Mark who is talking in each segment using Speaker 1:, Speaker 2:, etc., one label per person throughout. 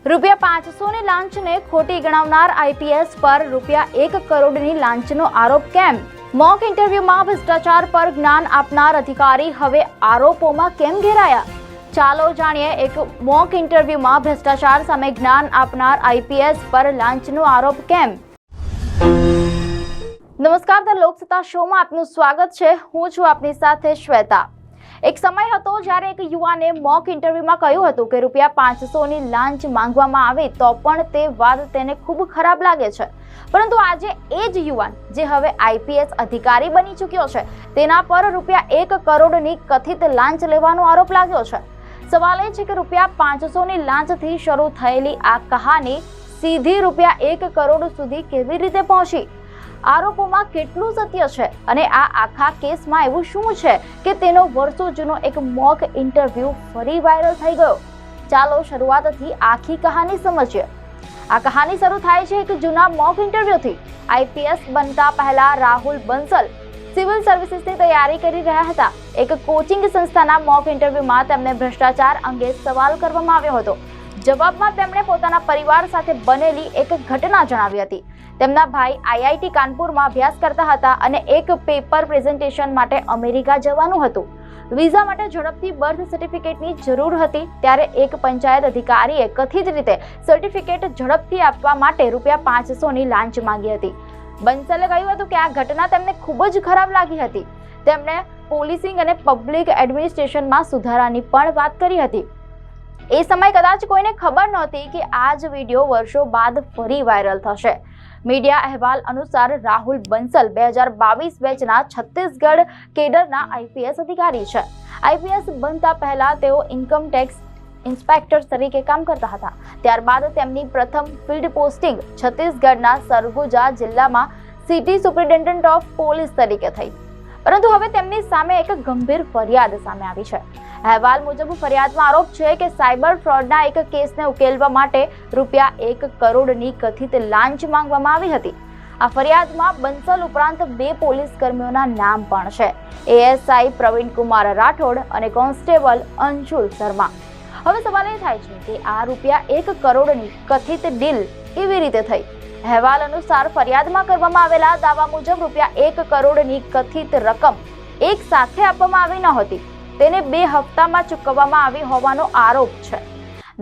Speaker 1: ₹500 ની લાંચને ખોટી ગણાવનાર આઈપીએસ પર ₹1 કરોડની લાંચનો આરોપ કેમ? મોક ઇન્ટરવ્યુમાં ભ્રષ્ટાચાર પર જ્ઞાન આપનાર અધિકારી હવે આરોપોમાં કેમ ઘેરાયા? ચાલો જાણીએ, એક મોક ઇન્ટરવ્યુમાં ભ્રષ્ટાચાર સામે જ્ઞાન આપનાર આઈપીએસ પર લાંચનો આરોપ કેમ? નમસ્કાર, ધ લોકસત્તા શોમાં આપનું સ્વાગત છે. હું છું આપની સાથે શ્વેતા. એક સમય હતો જ્યારે એક યુવાને મોક ઇન્ટરવ્યુમાં કહ્યું હતું કે ₹500 ની લાંચ માંગવામાં આવે તો પણ તે વાત તેને ખૂબ ખરાબ લાગે છે. પરંતુ આજે એ જ યુવાન, જે હવે આઈપીએસ અધિકારી બની ચૂક્યો છે, તેના પર ₹1 કરોડની કથિત લાંચ લેવાનો આરોપ લાગ્યો છે. સવાલ એ છે કે ₹500 ની લાંચથી શરૂ થયેલી આ કહાની સીધી ₹1 કરોડ સુધી કેવી રીતે પહોંચી? આરોપોમાં કેટલું સત્ય છે અને આ આખા કેસમાં એવું શું છે કે તેનો વર્ષો જૂનો એક મોક ઇન્ટરવ્યુ ફરી વાયરલ થઈ ગયો? ચાલો શરૂઆતથી આખી કહાની સમજીએ. આ કહાની શરૂ થાય છે એક જૂના મોક ઇન્ટરવ્યુથી. આઈપીએસ બનતા પહેલા રાહુલ બંસલ સિવિલ સર્વિસીસની તૈયારી કરી રહ્યા હતા. એક કોચિંગ સંસ્થાના મોક ઇન્ટરવ્યુમાં તેમને ભ્રષ્ટાચાર અંગે સવાલ કરવામાં આવ્યો હતો. જવાબમાં તેમણે પોતાના પરિવાર સાથે બનેલી એક ઘટના જણાવી હતી. તેમના ભાઈ આઈઆઈટી કાનપુરમાં અભ્યાસ કરતા હતા અને એક પેપર પ્રેઝન્ટેશન માટે અમેરિકા જવાનું હતું. વિઝા માટે ઝડપથી બર્થ સર્ટિફિકેટની જરૂર હતી. ત્યારે એક પંચાયત અધિકારીએ કથિત રીતે સર્ટિફિકેટ ઝડપથી આપવા માટે ₹500 ની લાંચ માંગી હતી. બંસલે કહ્યું હતું કે આ ઘટના તેમને ખૂબ જ ખરાબ લાગી હતી. તેમણે પોલીસિંગ અને પબ્લિક એડમિનિસ્ટ્રેશનમાં સુધારાની પણ વાત કરી હતી. એ સમયે કદાચ કોઈને ખબર નહોતી કે આ જ વિડીયો વર્ષો બાદ ફરી વાયરલ થશે. મીડિયા અહેવાલ અનુસાર રાહુલ બંસલ 2022 બેચના છત્તીસગઢ કેડરના આઈપીએસ અધિકારી છે. આઈપીએસ બનતા પહેલા તેઓ ઇન્કમ ટેક્સ ઇન્સ્પેક્ટર તરીકે કામ કરતા હતા. ત્યારબાદ તેમની પ્રથમ ફિલ્ડ પોસ્ટિંગ છત્તીસગઢના સરગુજા જિલ્લામાં સિટી સુપ્રિન્ટેન્ડન્ટ ઓફ પોલીસ તરીકે થઈ. પરંતુ હવે તેમની સામે એક ગંભીર ફરિયાદ સામે આવી છે. અહેવાલ મુજબ ફરિયાદમાં આરોપ છે કે સાયબર ફ્રોડના એક કેસને ઉકેલવા માટે ₹1 કરોડની કથિત લાંચ માંગવામાં આવી હતી. આ ફરિયાદમાં બંસલ ઉપરાંત 2 પોલીસ કર્મીઓના નામ પણ છે, એએસઆઈ પ્રવીણકુમાર રાઠોડ અને કોન્સ્ટેબલ અંશુલ શર્મા. હવે સવાલ એ થાય છે કે આ ₹1 કરોડની કથિત ડીલ કેવી રીતે થઈ? અહેવાલ અનુસાર ફરિયાદમાં કરવામાં આવેલા દાવા મુજબ ₹1 કરોડની કથિત રકમ એક સાથે આપવામાં આવી ન હતી. તેને 2 હપ્તામાં ચૂકવવામાં આવી હોવાનો આરોપ છે.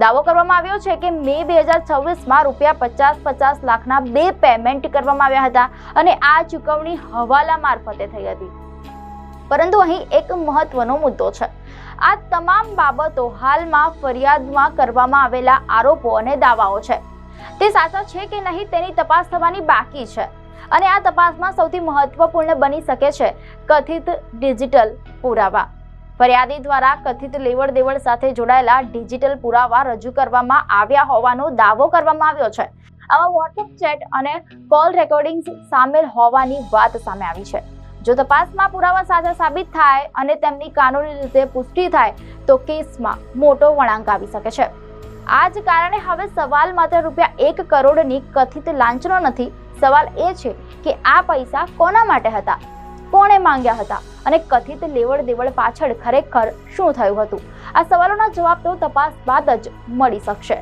Speaker 1: દાવો કરવામાં આવ્યો છે કે મે 2026માં ₹50 લાખના 2 પેમેન્ટ કરવામાં આવ્યા હતા અને આ ચૂકવણી હવાલા મારફતે થઈ હતી. પરંતુ અહીં એક મહત્વનો મુદ્દો છે. આ તમામ બાબતો હાલમાં ફરિયાદમાં કરવામાં આવેલા આરોપો અને દાવાઓ છે. તે સાચા છે કે નહીં તેની તપાસ થવાની બાકી છે. અને આ તપાસમાં સૌથી મહત્વપૂર્ણ બની શકે છે કથિત ડિજિટલ પુરાવા. ફરિયાદી દ્વારા કથિત લેવડ દેવડ સાથે જોડાયેલા ડિજિટલ પુરાવા રજૂ કરવામાં આવ્યા હોવાનો દાવો કરવામાં આવ્યો છે. આમાં વોટ્સએપ ચેટ અને કોલ રેકોર્ડિંગ્સ સામેલ હોવાની વાત સામે આવી છે. જો તપાસમાં પુરાવા સાચા સાબિત થાય અને તેમની કાનૂની રીતે પુષ્ટિ થાય તો કેસમાં મોટો વળાંક આવી શકે છે. આ જ કારણે હવે સવાલ માત્ર ₹1 કરોડની કથિત લાંચનો નથી. સવાલ એ છે કે આ પૈસા કોના માટે હતા, કોણે માંગ્યા હતા અને કથિત લેવડ દેવડ પાછળ ખરેખર શું થયું હતું? આ સવાલોના જવાબ તો તપાસ બાદ જ મળી શકશે.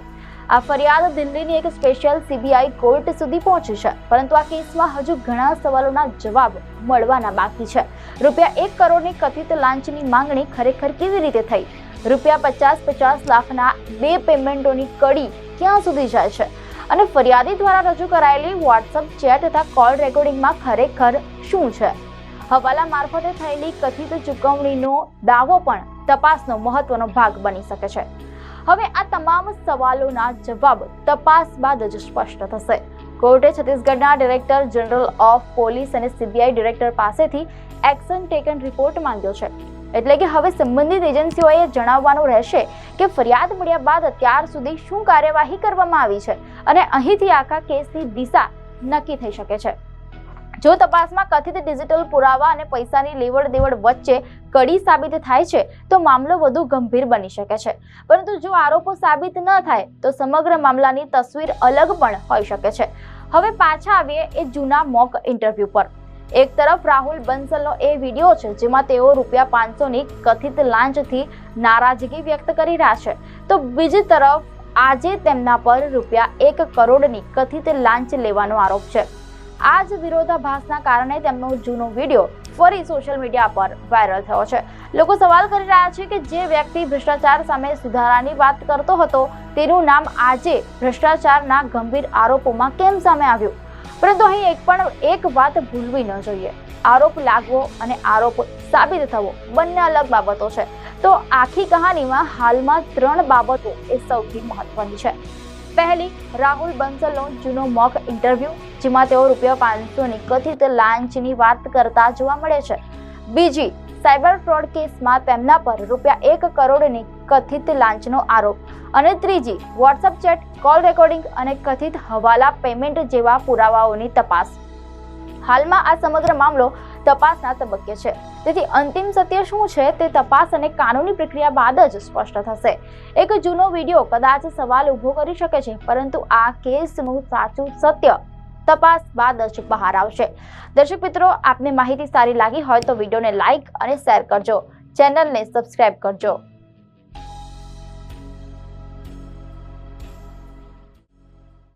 Speaker 1: આ ફરિયાદ દિલ્હીની એક સ્પેશિયલ સીબીઆઈ કોર્ટ સુધી પહોંચી છે. પરંતુ આ કેસમાં હજુ ઘણા સવાલોના જવાબ મળવાના બાકી છે. ₹1 કરોડની કથિત લાંચની માંગણી ખરેખર કેવી રીતે થઈ? ₹50 લાખના 2 પેમેન્ટોની કડી ક્યાં સુધી જાય છે? અને ફરિયાદી દ્વારા રજૂ કરાયેલી વોટ્સએપ ચેટ તથા કોલ રેકોર્ડિંગમાં ખરેખર શું છે? હવાલા મારફતે થયેલી કથિત ચૂકવણીનો દાવો પણ તપાસનો મહત્વનો ભાગ બની શકે છે. હવે આ તમામ સવાલોના જવાબ તપાસ બાદ જ સ્પષ્ટ થશે. કોર્ટે છત્તીસગઢના ડિરેક્ટર જનરલ ઓફ પોલીસ અને સીબીઆઈ ડિરેક્ટર પાસેથી એક્શન ટેકન રિપોર્ટ માંગ્યો છે. એટલે કે હવે સંબંધિત એજન્સીઓએ જણાવવાનું રહેશે કે ફરિયાદ મળ્યા બાદ અત્યાર સુધી શું કાર્યવાહી કરવામાં આવી છે અને અહીંથી આખા કેસની દિશા નક્કી થઈ શકે છે. જો તપાસમાં કથિત ડિજિટલ પુરાવા અને પૈસાની લેવડ દેવડ વચ્ચે કડી સાબિત થાય છે તો મામલો વધુ ગંભીર બની શકે છે. પરંતુ જો આરોપો સાબિત ન થાય તો સમગ્ર મામલાની તસવીર અલગ પણ હોઈ શકે છે. હવે પાછા આવીએ એ જૂના મોક ઇન્ટરવ્યુ પર. એક તરફ રાહુલ બંસલનો એ વિડીયો છે જેમાં તેઓ ₹500 ની કથિત લાંચથી નારાજગી વ્યક્ત કરી રહ્યા છે, તો બીજી તરફ આજે તેમના પર ₹1 કરોડની કથિત લાંચ લેવાનો આરોપ છે. આ જ વિરોધાભાસના કારણે તેમનો જૂનો વિડીયો ફરી સોશિયલ મીડિયા પર વાયરલ થયો છે. લોકો સવાલ કરી રહ્યા છે કે જે વ્યક્તિ ભ્રષ્ટાચાર સામે સુધારાની વાત કરતો હતો તેનું નામ આજે ભ્રષ્ટાચારના ગંભીર આરોપોમાં કેમ સામે આવ્યું? પરંતુ અહીં એક વાત ભૂલવી ન જોઈએ. આરોપ લાગવો અને આરોપ સાબિત થવો બંને અલગ બાબતો છે. તો આખી કહાનીમાં હાલમાં 3 બાબતો એ સૌથી મહત્વની છે. પહેલી, રાહુલ બંસલનો જૂનો મોક ઇન્ટરવ્યૂ, જેમાં તેઓ ₹500ની કથિત લાંચની વાત કરતા જોવા મળે છે. બીજી, સાયબર ફ્રોડ કેસમાં તેમના પર ₹1 કરોડની કથિત લાંચનો આરોપ. અને ત્રીજી, વોટ્સએપ ચેટ, કોલ રેકોર્ડિંગ અને કથિત હવાલા પેમેન્ટ જેવા પુરાવાઓની તપાસ. હાલમાં આ સમગ્ર મામલો તપાસના તબક્કે છે. તેથી અંતિમ સત્ય શું છે તે તપાસ અને કાનૂની પ્રક્રિયા બાદ જ સ્પષ્ટ થશે. એક જૂનો વિડીયો કદાચ સવાલ ઊભો કરી શકે છે, પરંતુ આ કેસનું સાચું સત્ય તપાસ બાદ જ બહાર આવશે. દર્શક મિત્રો, આપને માહિતી સારી લાગી હોય તો વિડીયોને લાઇક અને શેર કરજો, ચેનલને સબસ્ક્રાઇબ કરજો.